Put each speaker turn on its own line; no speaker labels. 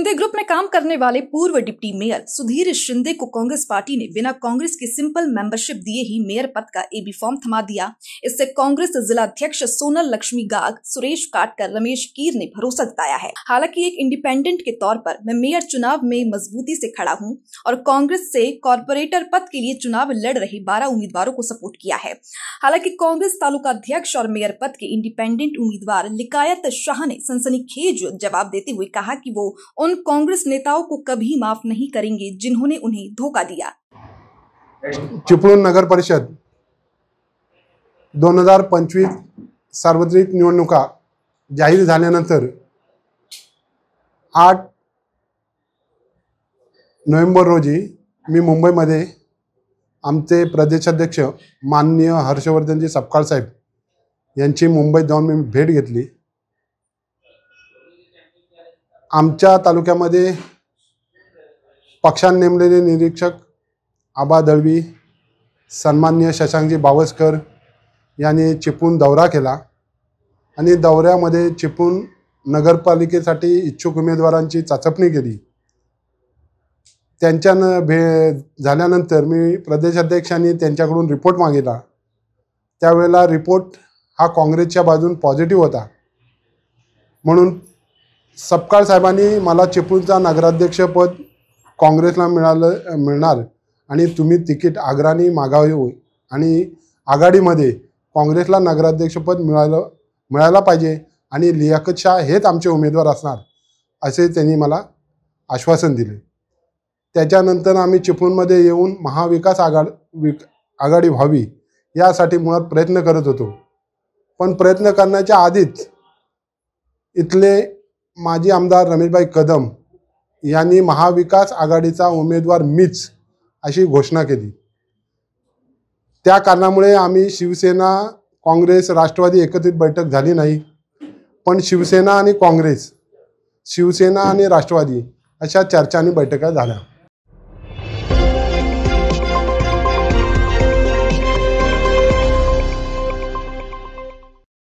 Shinde group में काम करने वाले पूर्व डिप्टी मेयर सुधीर शिंदे को कांग्रेस पार्टी ने बिना कांग्रेस की सिंपल मेंबरशिप दिए ही मेयर पद का एबी फॉर्म थमा दिया। इससे कांग्रेस जिला अध्यक्ष सोनल लक्ष्मी गाग, सुरेश काटकर, रमेश कीर ने भरोसा जताया है। हालांकि एक इंडिपेंडेंट के तौर पर मैं मेयर चुनाव में मजबूती से खड़ा हूं और कांग्रेस से कॉर्पोरेटर पद के लिए चुनाव लड़ रहे 12 उम्मीदवारों को सपोर्ट किया है। हालांकि कांग्रेस तालुका अध्यक्ष और मेयर पद के इंडिपेंडेंट उम्मीदवार लिकायत शाह ने सनसनीखेज जवाब देते हुए कहा कि वो उन कांग्रेस नेताओं को कभी माफ नहीं करेंगे जिन्होंने उन्हें धोखा दिया।
चिपळूण नगर परिषद 2025 सार्वत्रिक निवडणुका जाहीर झाल्यानंतर 8 नोव्हेंबर रोजी मी मुंबईमध्ये आमचे प्रदेशाध्यक्ष माननीय हर्षवर्धनजी सपकाळ साहेब यांची मुंबईत जाऊन मी भेट घेतली। आमच्या तालुक्यामध्ये पक्षाने नेमलेले निरीक्षक आबा दळवी, सन्माननीय शशांकजी बावस्कर यांनी चिपळूण दौरा केला आणि दौऱ्यामध्ये चिपळूण नगरपालिकेसाठी इच्छुक उमेदवारांची चाचपणी केली। त्यांच्यानं झाल्यानंतर मी प्रदेशाध्यक्षांनी त्यांच्याकडून रिपोर्ट मागितला। त्यावेळेला रिपोर्ट हा काँग्रेसच्या बाजून पॉझिटिव्ह होता, म्हणून सपकाळ साहेबांनी मला चिपळूणचा नगराध्यक्षपद काँग्रेसला मिळणार आणि तुम्ही तिकीट आग्रहाने मागावे आणि आघाडीमध्ये काँग्रेसला नगराध्यक्षपद मिळायला पाहिजे आणि लियाकत शाह हेच आमचे उमेदवार असणार असे त्यांनी मला आश्वासन दिले। त्याच्यानंतर आम्ही चिपळूणमध्ये येऊन महाविकास आघाडी व्हावी यासाठी मुळात प्रयत्न करत होतो, पण प्रयत्न करण्याच्या आधीच इथले माजी आमदार रमेशभाई कदम यांनी महाविकास आघाडीचा उमेदवार मीच अशी घोषणा केली। त्या कारणामुळे आम्ही शिवसेना, काँग्रेस, राष्ट्रवादी एकत्रित बैठक झाली नाही, पण शिवसेना आणि काँग्रेस, शिवसेना आणि राष्ट्रवादी अशा चर्चांनी बैठका झाल्या।